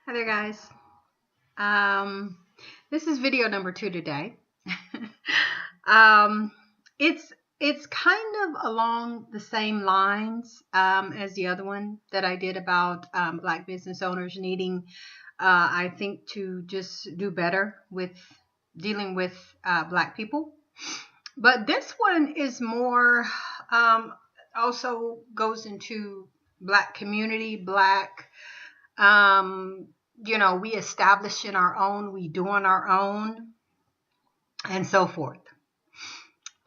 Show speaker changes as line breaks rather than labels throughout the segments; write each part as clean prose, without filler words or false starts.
Hi there, guys. Um, this is video number 2 today. um, it's kind of along the same lines as the other one that I did about Black business owners needing, I think, to just do better with dealing with Black people. But this one is more, um, also goes into Black community, Black um, we establish in our own, we do on our own, and so forth.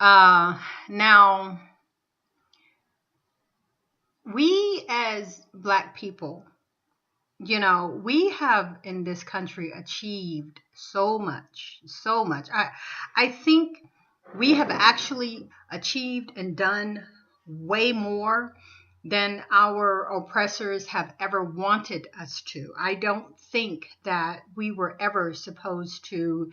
Now, we as Black people, we have in this country achieved so much, so much. I think we have actually achieved and done way more than our oppressors have ever wanted us to. I don't think that we were ever supposed to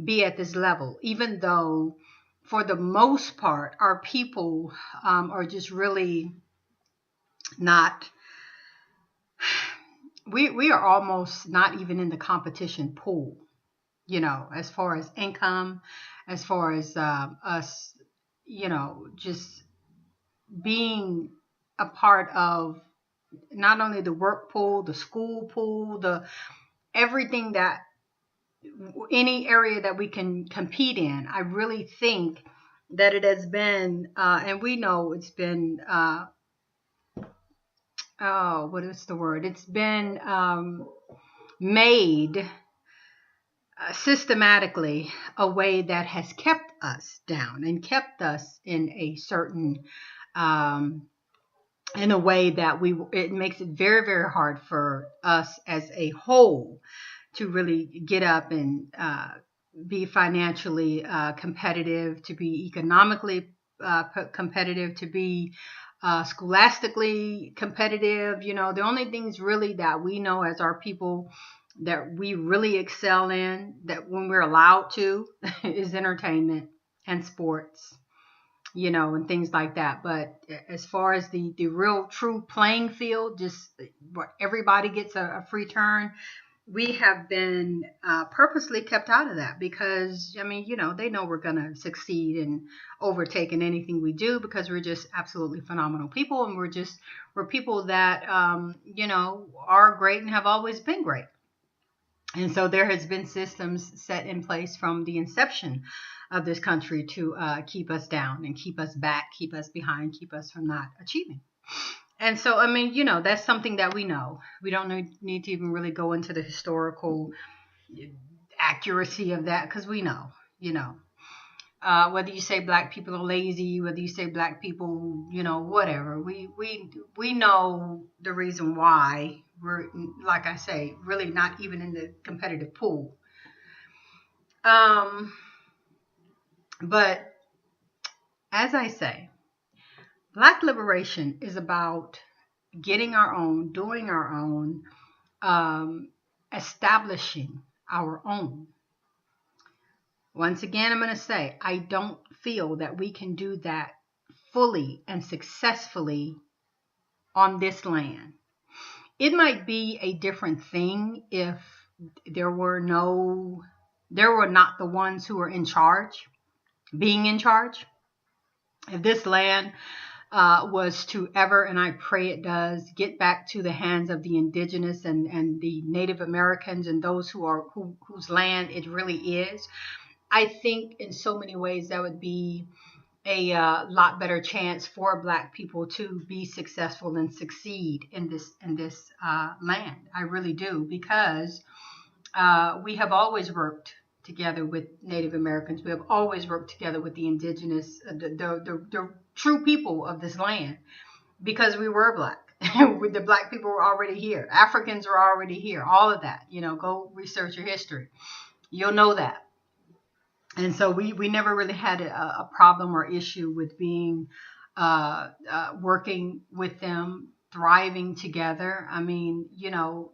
be at this level, even though, for the most part, our people are just really not. We are almost not even in the competition pool, as far as income, as far as us, just being a part of not only the work pool, the school pool, the everything that any area that we can compete in. I really think that it has been, and we know it's been, oh, what is the word? It's been made systematically a way that has kept us down and kept us in a certain um, in a way that it makes it very, very hard for us as a whole to really get up and be financially competitive, to be economically competitive, to be scholastically competitive. The only things really that we know as our people that we really excel in, that when we're allowed to, is entertainment and sports, and things like that. But as far as the real true playing field, just where everybody gets a free turn, we have been purposely kept out of that because, I mean, they know we're going to succeed in overtaking anything we do because we're just absolutely phenomenal people. And we're people that, are great and have always been great. And so there has been systems set in place from the inception of this country to keep us down and keep us back, keep us behind, keep us from not achieving. And so, I mean, that's something that we know. We don't need to even really go into the historical accuracy of that because we know, you know. Whether you say Black people are lazy, whether you say Black people, whatever, we know the reason why we're, like I say, really not even in the competitive pool. Um, but as I say, Black liberation is about getting our own, doing our own, establishing our own. Once again, I'm going to say, I don't feel that we can do that fully and successfully on this land. It might be a different thing if there were not the ones who are in charge, being in charge. If this land was to ever, and I pray it does, get back to the hands of the indigenous and the Native Americans and those whose land it really is, I think in so many ways that would be a lot better chance for Black people to be successful and succeed in this land. I really do, because we have always worked together with Native Americans. We have always worked together with the indigenous, the true people of this land, because we were Black. The Black people were already here. Africans were already here. All of that. Go research your history. You'll know that. And so we never really had a problem or issue with being working with them, thriving together. I mean,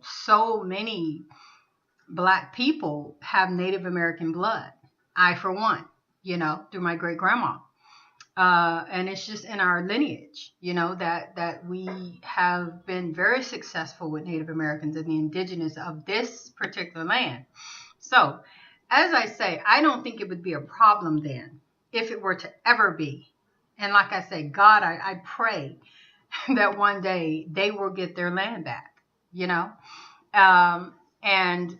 so many Black people have Native American blood. I, for one, through my great grandma. And it's just in our lineage, that we have been very successful with Native Americans and the indigenous of this particular land. So, as I say, I don't think it would be a problem then if it were to ever be. And like I say, God, I pray that one day they will get their land back, you know? Um, and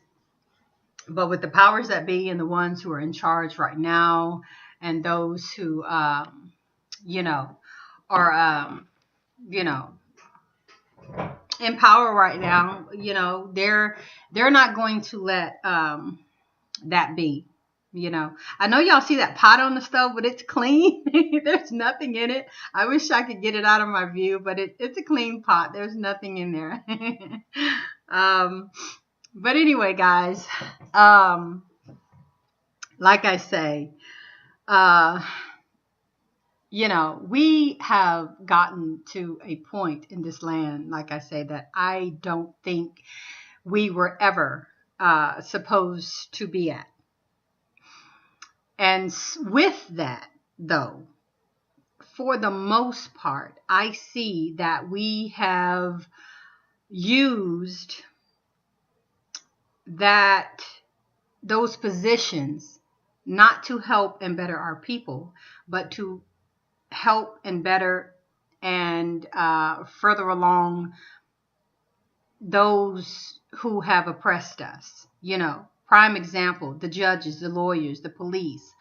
but with the powers that be and the ones who are in charge right now, and those who, you know, are, you know, in power right now, they're not going to let that be. I know y'all see that pot on the stove, but it's clean. There's nothing in it. I wish I could get it out of my view, but it's a clean pot. There's nothing in there. But anyway, guys, like I say, we have gotten to a point in this land, like I say, that I don't think we were ever supposed to be at. And with that, though, for the most part, I see that we have used those positions not to help and better our people, but to help and better and further along those who have oppressed us. Prime example, the judges, the lawyers, the police,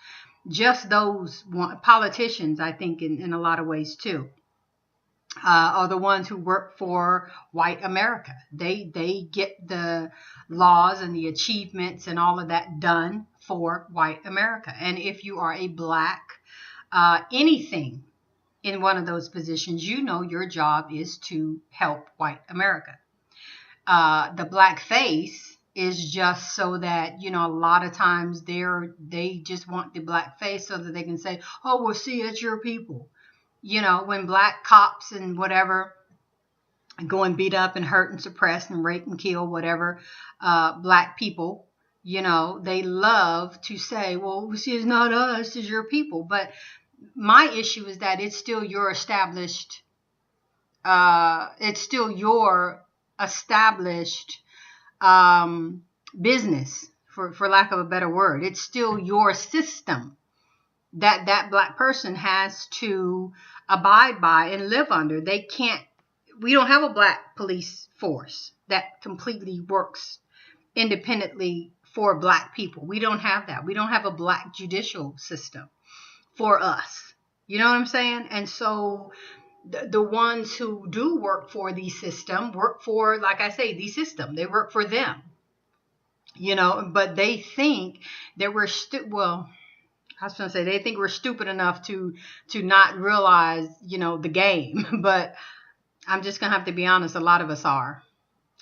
just those politicians, I think in a lot of ways too, are the ones who work for white America. They get the laws and the achievements and all of that done for white America. And if you are a black anything in one of those positions, your job is to help white America. The black face is just so that, a lot of times they just want the black face so that they can say, oh, well, see, it's your people. When black cops and whatever go and beat up and hurt and suppress and rape and kill whatever black people, they love to say, well, see, it's not us, it's your people. But my issue is that it's still your established business, for lack of a better word. It's still your system that black person has to abide by and live under. We don't have a black police force that completely works independently for black people. We don't have that. We don't have a black judicial system for us. You know what I'm saying? And so the ones who do work for the system work for, like I say, the system. They work for them. But they think that I was going to say, they think we're stupid enough to not realize, the game. But I'm just going to have to be honest. A lot of us are.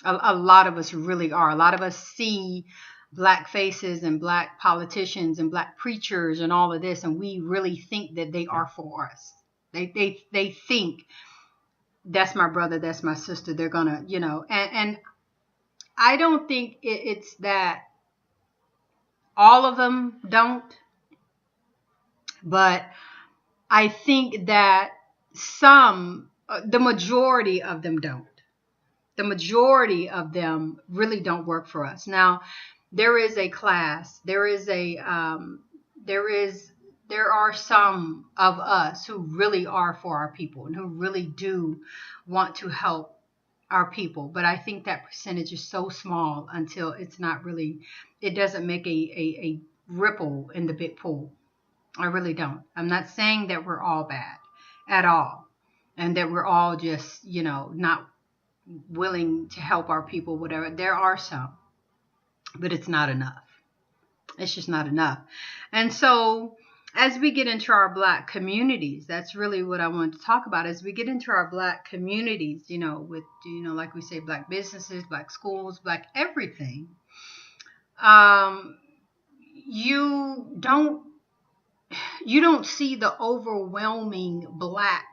A lot of us really are. A lot of us see black faces and black politicians and black preachers and all of this, and we really think that they are for us. They think that's my brother, that's my sister. They're going to, and I don't think it's that all of them don't. But I think that the majority of them don't. The majority of them really don't work for us. Now, there is a class. There are some of us who really are for our people and who really do want to help our people. But I think that percentage is so small until it doesn't make a ripple in the big pool. I really don't. I'm not saying that we're all bad at all, and that we're all just, not willing to help our people, whatever. There are some, but it's not enough. It's just not enough. And so as we get into our black communities, that's really what I wanted to talk about. As we get into our black communities, with, like we say, black businesses, black schools, black everything, you don't see the overwhelming black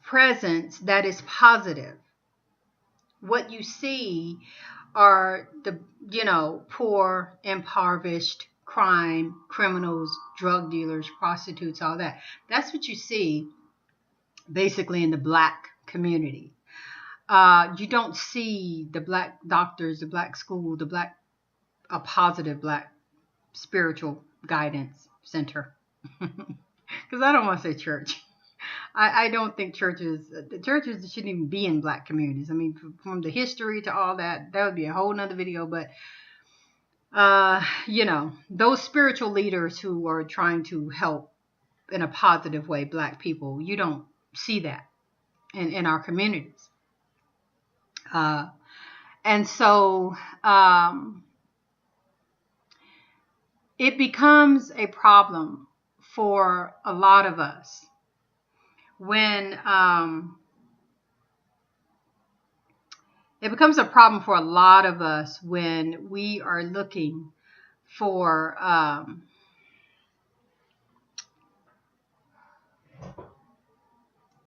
presence that is positive. What you see are the, poor, impoverished crime, criminals, drug dealers, prostitutes, all that. That's what you see basically in the black community. You don't see the black doctors, the black school, a positive black spiritual guidance center. Because I don't want to say church. I don't think the churches shouldn't even be in black communities. I mean, from the history to all that, that would be a whole nother video. But, those spiritual leaders who are trying to help in a positive way black people, you don't see that in our communities. And so it becomes a problem for a lot of us when it becomes a problem for a lot of us when we are looking for